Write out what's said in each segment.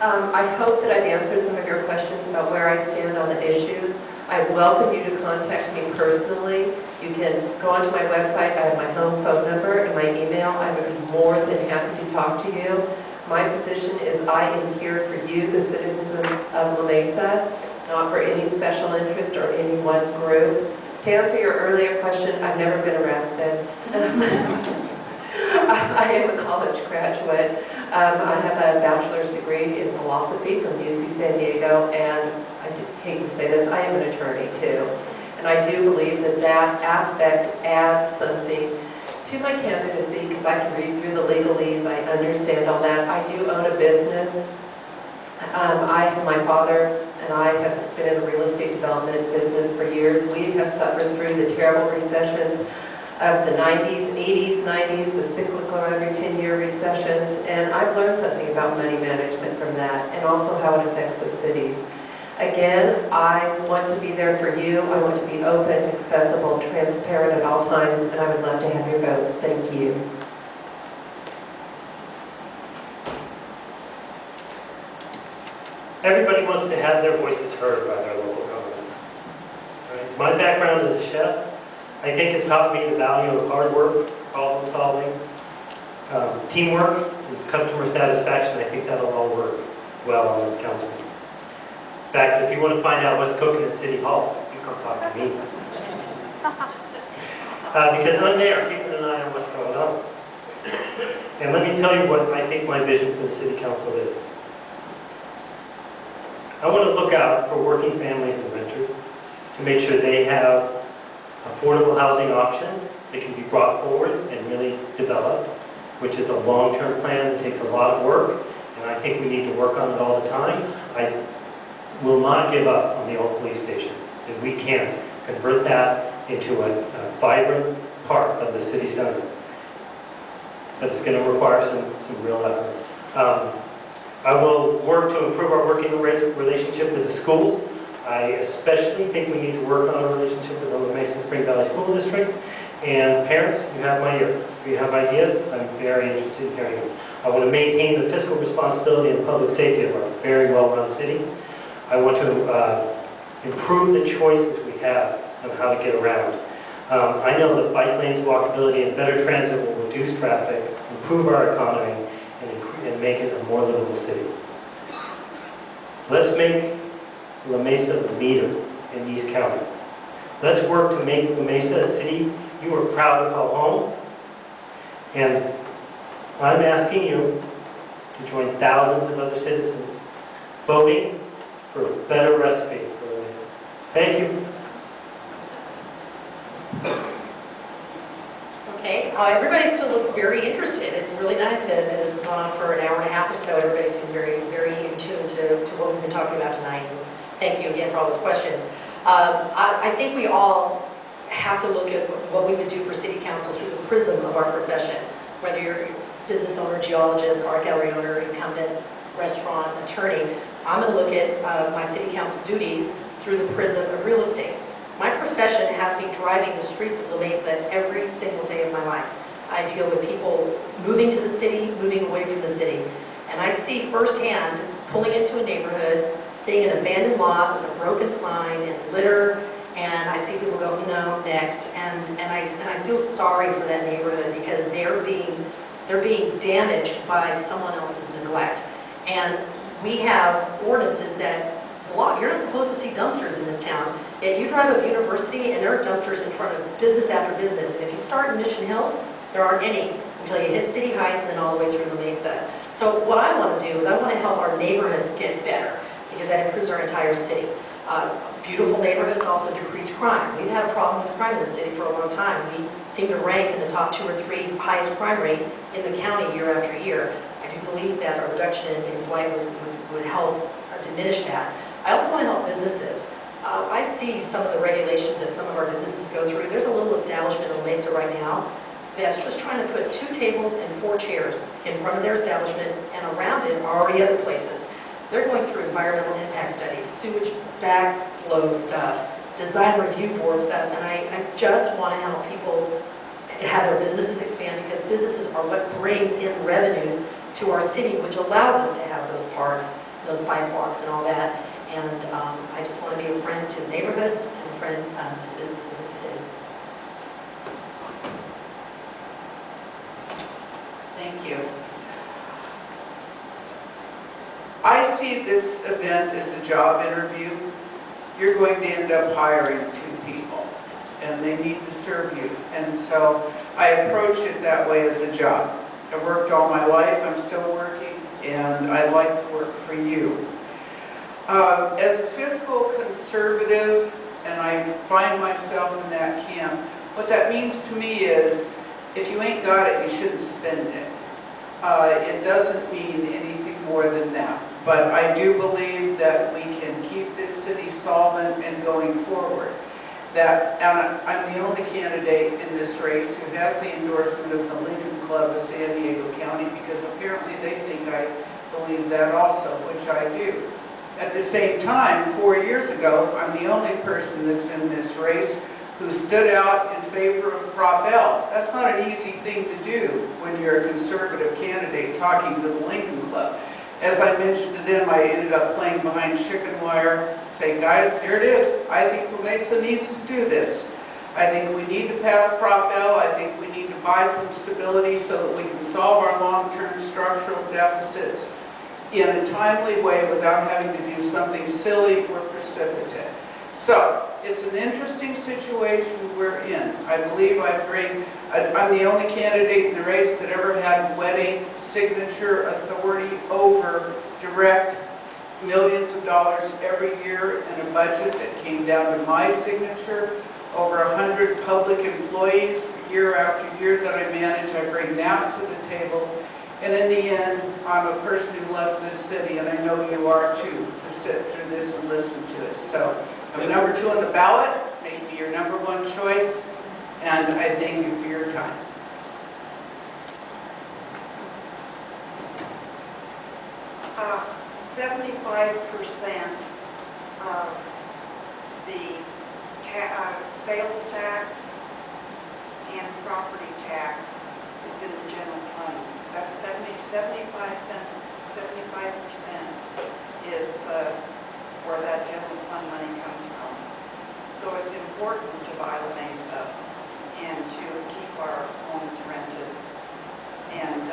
I hope that I've answered some of your questions about where I stand on the issues. I welcome you to contact me personally. You can go onto my website. I have my home phone number and my email. I would be more than happy to talk to you. My position is I am here for you, the citizens of La Mesa, not for any special interest or any one group. To answer your earlier question, I've never been arrested. I am a college graduate. I have a bachelor's degree in philosophy from UC San Diego, and I hate to say this, I am an attorney too. And I do believe that that aspect adds something to my candidacy because I can read through the legalese, I understand all that. I do own a business. My father and I have been in the real estate development business for years. We have suffered through the terrible recessions of the 90s, 80s, 90s, the cyclical every 10-year recessions, and I've learned something about money management from that and also how it affects the cities. Again, I want to be there for you. I want to be open, accessible, transparent at all times, and I would love to have your vote. Thank you. Everybody wants to have their voices heard by their local government. Right? My background as a chef, I think has taught me the value of hard work, problem solving, teamwork, and customer satisfaction. I think that'll all work well on this council. In fact, if you want to find out what's cooking at City Hall, you come talk to me. Because I'm there keeping an eye on what's going on. And let me tell you what I think my vision for the City Council is. I want to look out for working families and renters to make sure they have affordable housing options that can be brought forward and really developed, which is a long-term plan that takes a lot of work, and I think we need to work on it all the time. I will not give up on the old police station. If we can't convert that into a vibrant part of the city center, but it's going to require some real effort. I will work to improve our working relationship with the schools. I especially think we need to work on a relationship with the La Mesa Spring Valley School District. And parents, you have my ear. If you have ideas, I'm very interested in hearing them. I want to maintain the fiscal responsibility and public safety of our very well-run city. I want to improve the choices we have on how to get around. I know that bike lanes, walkability, and better transit will reduce traffic, improve our economy, and make it a more livable city. Let's make La Mesa the leader in East County. Let's work to make La Mesa a city you are proud to call home. And I'm asking you to join thousands of other citizens voting for a better recipe for La Mesa. Thank you. Okay, everybody still looks very interested. It's really nice that this has gone on for an hour and a half or so. Everybody seems very, very in tune to what we've been talking about tonight. Thank you again for all those questions. I think we all have to look at what we would do for City Council through the prism of our profession. Whether you're a business owner, geologist, art gallery owner, incumbent, restaurant, attorney, I'm going to look at my City Council duties through the prism of real estate. My profession has me driving the streets of La Mesa every single day of my life. I deal with people moving to the city, moving away from the city. And I see firsthand pulling into a neighborhood, seeing an abandoned lot with a broken sign and litter, and I see people go, no, next. And I feel sorry for that neighborhood because they're being damaged by someone else's neglect. And we have ordinances that block. You're not supposed to see dumpsters in this town. Yet you drive up University and there are dumpsters in front of business after business. And if you start in Mission Hills, there aren't any until you hit City Heights and then all the way through La Mesa. So what I want to do is I want to help our neighborhoods get better because that improves our entire city. Beautiful neighborhoods also decrease crime. We've had a problem with crime in the city for a long time. We seem to rank in the top 2 or 3 highest crime rate in the county year after year. I do believe that a reduction in blight would help diminish that. I also want to help businesses. I see some of the regulations that some of our businesses go through. There's a little establishment in Mesa right now that's just trying to put 2 tables and 4 chairs in front of their establishment, and around it are already other places. They're going through environmental impact studies, sewage backflow stuff, design review board stuff, and I just want to help people have their businesses expand because businesses are what brings in revenues to our city, which allows us to have those parks, those bike walks and all that. And I just want to be a friend to neighborhoods and a friend to the businesses of the city. Thank you. I see this event as a job interview. You're going to end up hiring 2 people, and they need to serve you. And so I approach it that way as a job. I worked all my life, I'm still working, and I like to work for you. As a fiscal conservative, and I find myself in that camp, what that means to me is, if you ain't got it, you shouldn't spend it. It doesn't mean anything more than that. But I do believe that we can keep this city solvent and going forward. That, and I'm the only candidate in this race who has the endorsement of the Lincoln Club of San Diego County, because apparently they think I believe that also, which I do. At the same time, 4 years ago, I'm the only person that's in this race who stood out in favor of Prop L. That's not an easy thing to do when you're a conservative candidate talking to the Lincoln Club. As I mentioned to them, I ended up playing behind chicken wire, saying, guys, here it is. I think La Mesa needs to do this. I think we need to pass Prop L. I think we need to buy some stability so that we can solve our long-term structural deficits in a timely way without having to do something silly or precipitate. So, it's an interesting situation we're in. I believe I'm the only candidate in the race that ever had wedding signature authority over direct millions of dollars every year in a budget that came down to my signature. Over 100 public employees year after year that I manage. I bring that to the table. And in the end, I'm a person who loves this city, and I know you are too, to sit through this and listen to it. So I'm number 2 on the ballot, maybe your number 1 choice, and I thank you for your time. Uh, 75% of the sales tax and property tax is in the general fund. That's 75% is where that general fund money comes from. So it's important to buy La Mesa and to keep our homes rented and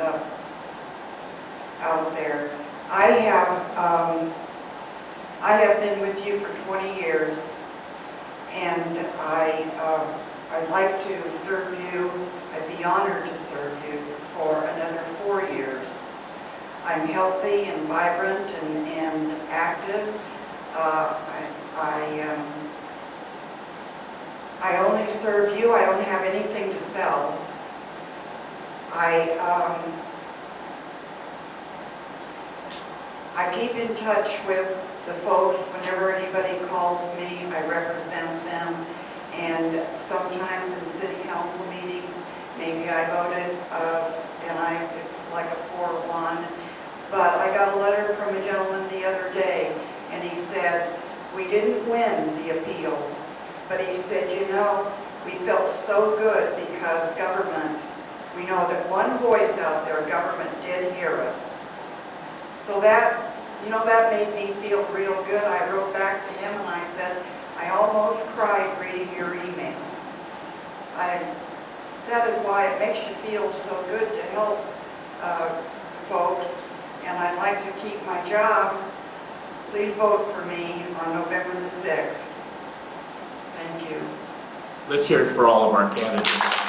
out there. I have been with you for 20 years, and I'd like to serve you. I'd be honored to serve you for another 4 years. I'm healthy and vibrant and active. I only serve you. I don't have anything to sell. I keep in touch with the folks. Whenever anybody calls me, I represent them. And sometimes in city council meetings, maybe I voted, and it's like a 4-1. But I got a letter from a gentleman the other day, and he said, we didn't win the appeal, but he said, you know, we felt so good because government, we know that one voice out there, government did hear us. So that, you know, that made me feel real good. I wrote back to him and I said, I almost cried reading your email. That is why it makes you feel so good to help folks, and I'd like to keep my job. Please vote for me on November the 6th. Thank you. Let's hear it for all of our candidates.